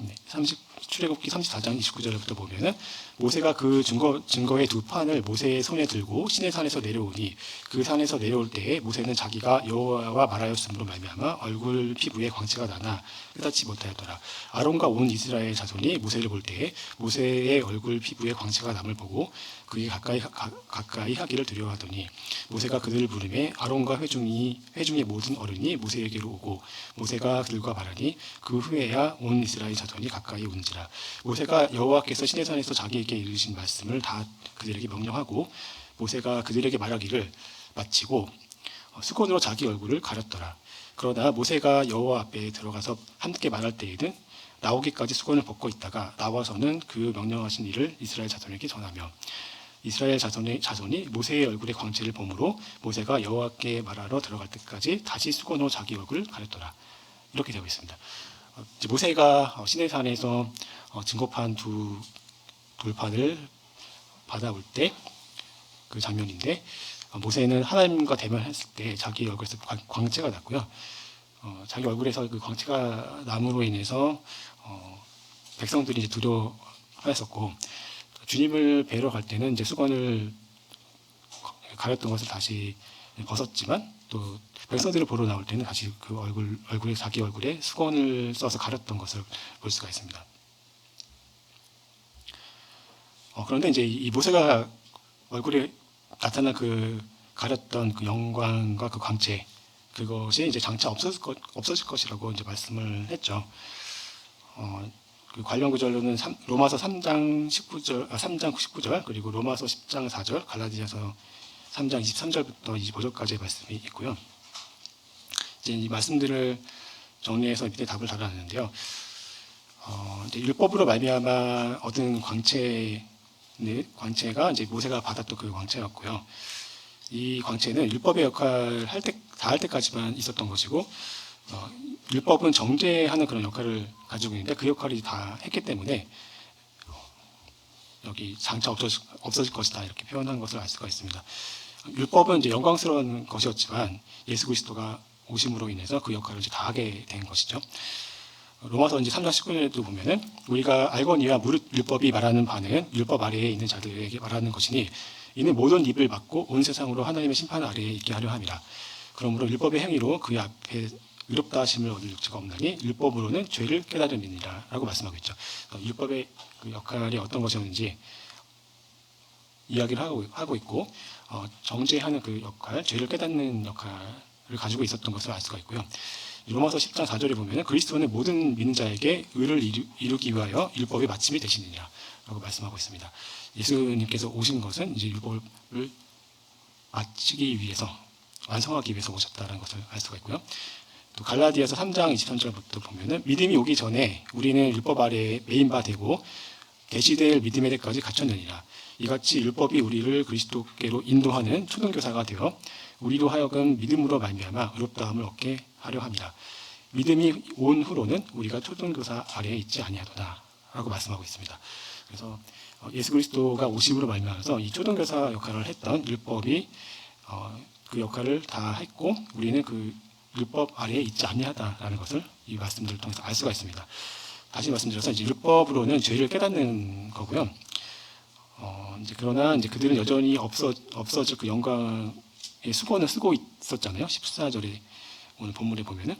네, 출애굽기 34장 29절부터 보면은, 모세가 그 증거의 두 판을 모세의 손에 들고 시내산에서 내려오니 그 산에서 내려올 때에 모세는 자기가 여호와와 말하였으므로 말미암아 얼굴 피부에 광채가 나나 깨닫지 못하였더라. 아론과 온 이스라엘 자손이 모세를 볼 때에 모세의 얼굴 피부에 광채가 남을 보고 그에게 가까이 하기를 두려워하더니, 모세가 그들을 부르매 아론과 회중의 모든 어른이 모세에게로 오고 모세가 그들과 말하니 그 후에야 온 이스라엘 자손이 가까이 온지라. 모세가 여호와께서 시내산에서 자기에게 이르신 말씀을 다 그들에게 명령하고 모세가 그들에게 말하기를 마치고 수건으로 자기 얼굴을 가렸더라. 그러나 모세가 여호와 앞에 들어가서 함께 말할 때에는 나오기까지 수건을 벗고 있다가 나와서는 그 명령하신 일을 이스라엘 자손에게 전하며, 이스라엘 자손이 모세의 얼굴에 광채를 보므로 모세가 여호와께 말하러 들어갈 때까지 다시 수건으로 자기 얼굴을 가렸더라. 이렇게 되어 있습니다. 모세가 시내산에서 증거판 두 돌판을 받아올 때 그 장면인데, 모세는 하나님과 대면했을 때 자기 얼굴에서 광채가 났고요. 자기 얼굴에서 그 광채가 남으로 인해서 백성들이 이제 두려워했었고, 주님을 뵈러 갈 때는 이제 수건을 가렸던 것을 다시 벗었지만, 또 백성들을 보러 나올 때는 다시 그 얼굴에 자기 얼굴에 수건을 써서 가렸던 것을 볼 수가 있습니다. 그런데 이제 이 모세가 얼굴에 나타난 그 가렸던 그 영광과 그 광채, 그것이 이제 장차 없어질 것이라고 이제 말씀을 했죠. 그 관련 구절로는 로마서 3장 19절, 그리고 로마서 10장 4절, 갈라디아서 3장 23절부터 25절까지의 말씀이 있고요. 이제 이 말씀들을 정리해서 밑에 답을 달아놨는데요. 이제 율법으로 말미암아 얻은 광채가 이제 모세가 받았던 그 광채였고요. 이 광채는 율법의 역할을 다 할 때까지만 있었던 것이고, 율법은 정죄하는 그런 역할을 가지고 있는데 그 역할이 다 했기 때문에 여기 장차 없어질 것이다 이렇게 표현한 것을 알 수가 있습니다. 율법은 이제 영광스러운 것이었지만 예수 그리스도가 오심으로 인해서 그 역할을 이제 다 하게 된 것이죠. 로마서 이제 3장 19절에도 보면은 우리가 알거니와 무릇 율법이 말하는 바는 율법 아래에 있는 자들에게 말하는 것이니 이는 모든 입을 막고 온 세상으로 하나님의 심판 아래에 있게 하려 함이라. 그러므로 율법의 행위로 그 앞에 의롭다 하심을 얻을 육체가 없나니 율법으로는 죄를 깨달음이니라 라고 말씀하고 있죠. 율법의 그 역할이 어떤 것이었는지 이야기를 하고 있고 정죄하는 그 역할, 죄를 깨닫는 역할을 가지고 있었던 것을 알 수가 있고요. 로마서 10장 4절에 보면 그리스도는 모든 믿는 자에게 의를 이루기 위하여 율법의 마침이 되시느니라 라고 말씀하고 있습니다. 예수님께서 오신 것은 이제 율법을 마치기 위해서, 완성하기 위해서 오셨다는 것을 알 수가 있고요. 또 갈라디아서 3장 23절부터 보면은 믿음이 오기 전에 우리는 율법 아래에 매인 바 되고 계시될 믿음의 때까지 갇혔느니라. 이같이 율법이 우리를 그리스도께로 인도하는 초등교사가 되어 우리로 하여금 믿음으로 말미암아 의롭다함을 얻게 하려 함이라. 믿음이 온 후로는 우리가 초등교사 아래에 있지 아니하도다 라고 말씀하고 있습니다. 그래서 예수 그리스도가 오심으로 말미암아서 이 초등교사 역할을 했던 율법이 그 역할을 다 했고 우리는 그 율법 아래에 있지 아니하다라는 것을 이 말씀들을 통해서 알 수가 있습니다. 다시 말씀드려서 이제 율법으로는 죄를 깨닫는 거고요. 그러나 이제 그들은 여전히 없어질 그 영광의 수건을 쓰고 있었잖아요. 14절에 오늘 본문에 보면은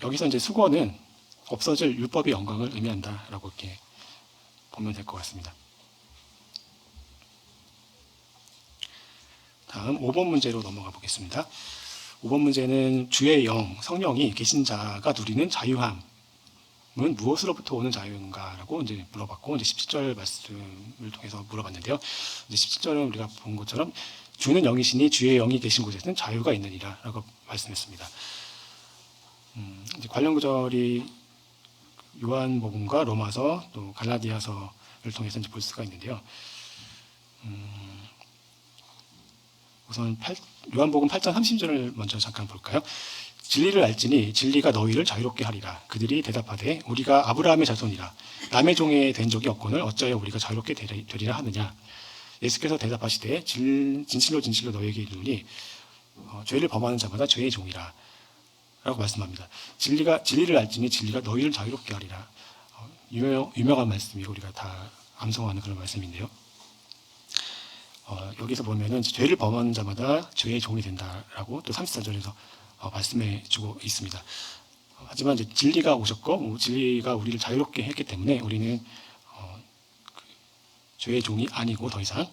여기서 이제 수건은 없어질 율법의 영광을 의미한다라고 이렇게 보면 될 것 같습니다. 다음 5번 문제로 넘어가 보겠습니다. 5번 문제는 주의 영, 성령이 계신 자가 누리는 자유함 은 무엇으로부터 오는 자유인가라고 이제 물어봤고, 이제 17절 말씀을 통해서 물어봤는데요. 이제 17절은 우리가 본 것처럼 주는 영이시니 주의 영이 계신 곳에는 자유가 있느니라라고 말씀했습니다. 이제 관련 구절이 요한복음과 로마서 또 갈라디아서를 통해서 이제 볼 수가 있는데요. 우선 요한복음 8장 30절을 먼저 잠깐 볼까요? 진리를 알지니 진리가 너희를 자유롭게 하리라. 그들이 대답하되 우리가 아브라함의 자손이라 남의 종에 된 적이 없거늘 어찌하여 우리가 자유롭게 되리라 하느냐. 예수께서 대답하시되 진실로 진실로 너희에게 이르노니 죄를 범하는 자마다 죄의 종이라 라고 말씀합니다. 진리를 알지니 진리가 너희를 자유롭게 하리라. 유명한 말씀이고 우리가 다 암송하는 그런 말씀인데요. 여기서 보면은 죄를 범하는 자마다 죄의 종이 된다라고 또 34절에서 말씀해 주고 있습니다. 하지만 이제 진리가 오셨고 진리가 우리를 자유롭게 했기 때문에 우리는 죄의 종이 아니고 더 이상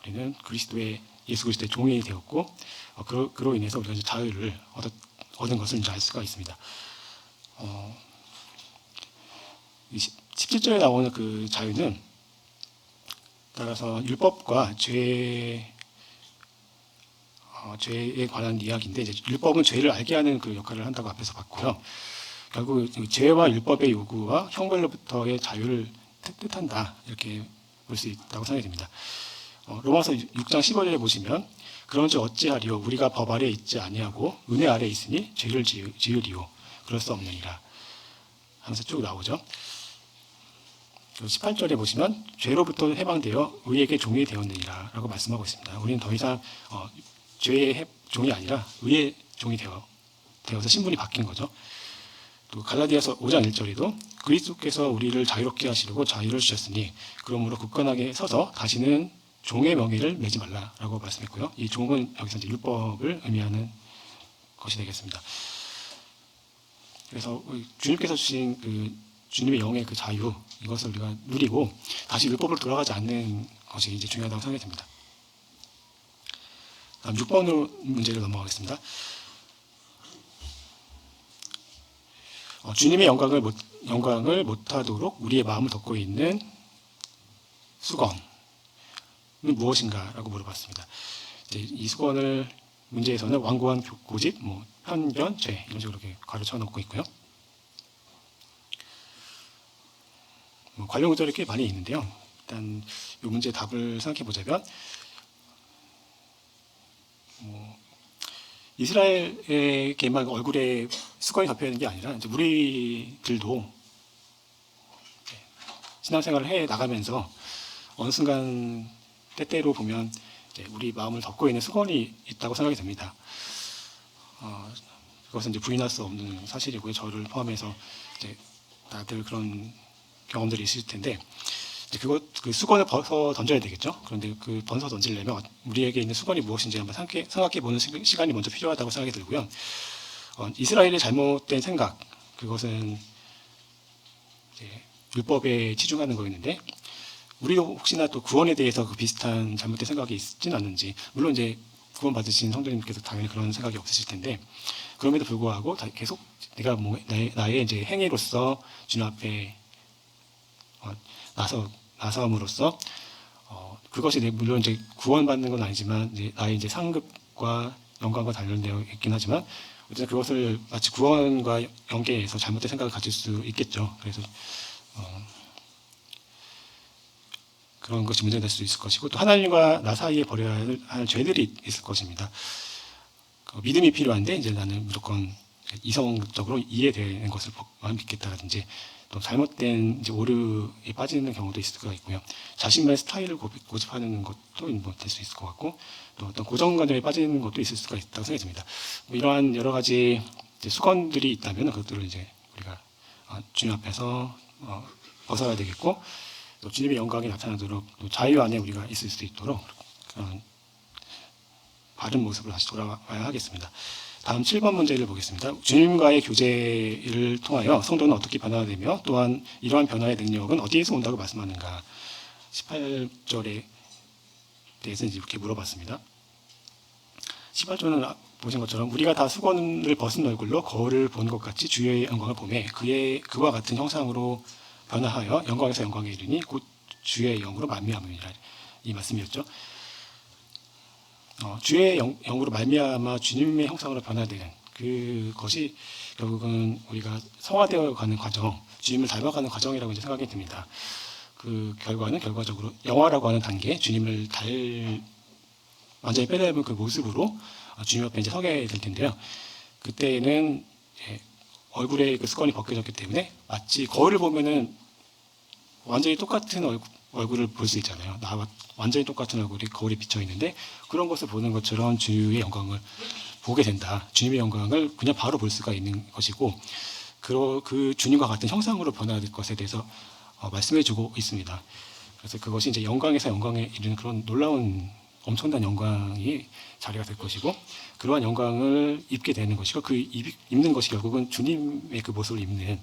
우리는 예수 그리스도의 종이 되었고 그로 인해서 우리가 이제 자유를 얻은 것을 이제 알 수가 있습니다. 17절에 나오는 그 자유는 따라서 율법과 죄에 관한 이야기인데 이제 율법은 죄를 알게 하는 그 역할을 한다고 앞에서 봤고요. 결국 죄와 율법의 요구와 형벌로부터의 자유를 뜻한다 이렇게 볼 수 있다고 생각이 됩니다. 로마서 6장 15절에 보시면 그런즉 어찌하리요 우리가 법 아래에 있지 아니하고 은혜 아래에 있으니 죄를 지으리요 그럴 수 없느니라 하면서 쭉 나오죠. 18절에 보시면 죄로부터 해방되어 의에게 종이 되었느니라 라고 말씀하고 있습니다. 우리는 더 이상 죄의 종이 아니라 의의 종이 되어서 신분이 바뀐 거죠. 또 갈라디아서 5장 1절에도 그리스도께서 우리를 자유롭게 하시려고 자유를 주셨으니 그러므로 굳건하게 서서 다시는 종의 명예를 매지 말라라고 말씀했고요. 이 종은 여기서 이제 율법을 의미하는 것이 되겠습니다. 그래서 주님께서 주신 그 주님의 영의 그 자유 이것을 우리가 누리고 다시 율법으로 돌아가지 않는 것이 이제 중요하다고 생각이 듭니다. 다음 6번 문제로 넘어가겠습니다. 주님의 영광을 못하도록 우리의 마음을 덮고 있는 수건은 무엇인가라고 물어봤습니다. 이 수건을 문제에서는 완고한 고집, 편견, 죄 이런 식으로 이렇게 가로쳐 놓고 있고요. 관련 구절이 꽤 많이 있는데요. 일단 이 문제의 답을 생각해 보자면 이스라엘에게만 얼굴에 수건이 덮여 있는 게 아니라 이제 우리들도 신앙생활을 해 나가면서 어느 순간 때때로 보면 이제 우리 마음을 덮고 있는 수건이 있다고 생각이 듭니다. 그것은 이제 부인할 수 없는 사실이고요. 저를 포함해서 이제 다들 그런 경험들이 있을 텐데, 이제 그 수건을 벗어 던져야 되겠죠. 그런데 그 벗어 던지려면 우리에게 있는 수건이 무엇인지 한번 생각해 보는 시간이 먼저 필요하다고 생각이 들고요. 이스라엘의 잘못된 생각, 그것은 이제 율법에 치중하는 거였는데, 우리도 혹시나 또 구원에 대해서 그 비슷한 잘못된 생각이 있지는 않는지, 물론 이제 구원 받으신 성도님께서 당연히 그런 생각이 없으실 텐데, 그럼에도 불구하고 계속 내가 나의 이제 행위로서 주님 앞에 나섬으로써 그것이 물론 이제 구원받는 건 아니지만 이제 나의 이제 상급과 영광과 관련되어 있긴 하지만 어쨌든 그것을 마치 구원과 연계해서 잘못된 생각을 가질 수 있겠죠. 그래서 그런 것이 문제가 될 수 있을 것이고, 또 하나님과 나 사이에 버려야 할 죄들이 있을 것입니다. 믿음이 필요한데 이제 나는 무조건 이성적으로 이해되는 것을만 믿겠다라든지, 또 잘못된 이제 오류에 빠지는 경우도 있을 수가 있고요. 자신만의 스타일을 고집하는 것도 될 수 있을 것 같고, 또 어떤 고정관념에 빠지는 것도 있을 수가 있다고 생각이 듭니다. 이러한 여러 가지 이제 수건들이 있다면 그것들을 이제 우리가 주님 앞에서 벗어야 되겠고, 또 주님의 영광이 나타나도록 또 자유 안에 우리가 있을 수 있도록 그런 바른 모습으로 다시 돌아와야 하겠습니다. 다음 7번 문제를 보겠습니다. 주님과의 교제를 통하여 성도는 어떻게 변화되며 또한 이러한 변화의 능력은 어디에서 온다고 말씀하는가? 18절에 대해서 이렇게 물어봤습니다. 18절은 보신 것처럼 우리가 다 수건을 벗은 얼굴로 거울을 본 것 같이 주의 영광을 보매 그와 같은 형상으로 변화하여 영광에서 영광에 이르니 곧 주의 영으로 말미암음이라, 이 말씀이었죠. 주의 영으로 말미암아 주님의 형상으로 변화되는 그것이 결국은 우리가 성화되어 가는 과정, 주님을 닮아가는 과정이라고 이제 생각이 듭니다. 그 결과는 결과적으로 영화라고 하는 단계, 주님을 완전히 빼닮은 그 모습으로 주님 앞에 이제 서게 될 텐데요. 그때는 얼굴에 그 수건이 벗겨졌기 때문에 마치 거울을 보면은 완전히 똑같은 얼굴을 볼 수 있잖아요. 나와 완전히 똑같은 얼굴이 거울에 비쳐 있는데 그런 것을 보는 것처럼 주의 영광을 보게 된다. 주님의 영광을 그냥 바로 볼 수가 있는 것이고, 그 주님과 같은 형상으로 변화될 것에 대해서 말씀해주고 있습니다. 그래서 그것이 이제 영광에서 영광에 이르는 그런 놀라운 엄청난 영광이 자리가 될 것이고, 그러한 영광을 입게 되는 것이고, 그 입는 것이 결국은 주님의 그 모습을 입는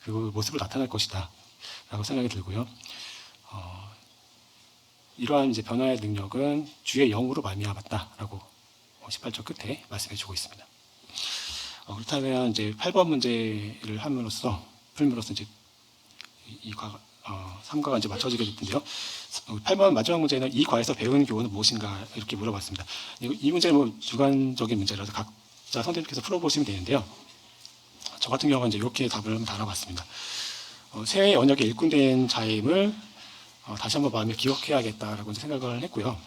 그 모습을 나타날 것이다 라고 생각이 들고요. 이러한 이제 변화의 능력은 주의 영으로 말미암았다라고 18절 끝에 말씀해주고 있습니다. 그렇다면 이제 8번 문제를 풀므로써 이제 이 3과가 이제 맞춰지게 될 텐데요. 8번 마지막 문제는 이 과에서 배운 교훈은 무엇인가 이렇게 물어봤습니다. 이 문제는 주관적인 문제라서 각자 선생님께서 풀어보시면 되는데요. 저 같은 경우는 이제 이렇게 답을 달아봤습니다. 새 언약의 일꾼된 자임을 다시 한번 마음에 기억해야겠다라고 생각을 했고요.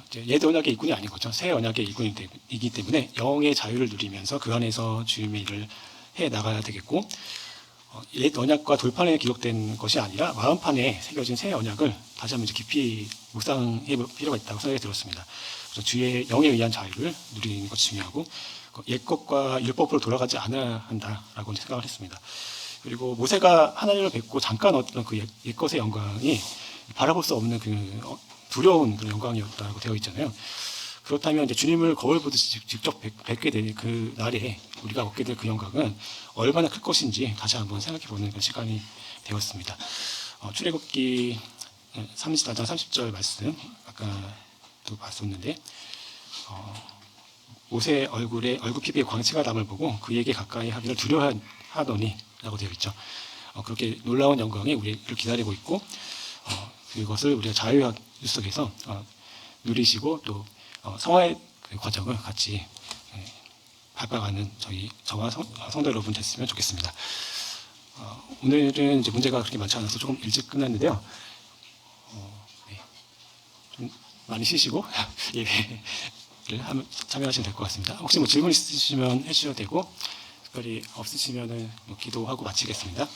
이제 옛 언약의 일꾼이 아닌 거죠. 새 언약의 일꾼이기 때문에 영의 자유를 누리면서 그 안에서 주님의 일을 해 나가야 되겠고, 옛 언약과 돌판에 기록된 것이 아니라 마음판에 새겨진 새 언약을 다시 한번 이제 깊이 묵상해 볼 필요가 있다고 생각이 들었습니다. 그래서 주의 영에 의한 자유를 누리는 것이 중요하고, 옛 것과 율법으로 돌아가지 않아야 한다라고 생각을 했습니다. 그리고 모세가 하나님을 뵙고 잠깐 어떤 그 옛것의 영광이 바라볼 수 없는 그 두려운 그런 영광이었다고 되어 있잖아요. 그렇다면 이제 주님을 거울 보듯이 직접 뵙게 되는 그 날에 우리가 얻게 될 그 영광은 얼마나 클 것인지 다시 한번 생각해 보는 그런 시간이 되었습니다. 출애굽기 34장 30절 말씀 아까도 봤었는데, 모세의 얼굴 피부에 광채가 남을 보고 그에게 가까이 하기를 두려워하더니 라고 되어 있죠. 그렇게 놀라운 영광이 우리를 기다리고 있고, 그것을 우리가 자유 속에서 누리시고 또 성화의 그 과정을 같이 밟아가는 저와 성도 여러분 됐으면 좋겠습니다. 오늘은 이제 문제가 그렇게 많지 않아서 조금 일찍 끝났는데요. 네. 좀 많이 쉬시고 예배 참여하시면 될 것 같습니다. 혹시 뭐 질문 있으시면 해주셔도 되고, 특별히 없으시면은 뭐 기도하고 마치겠습니다.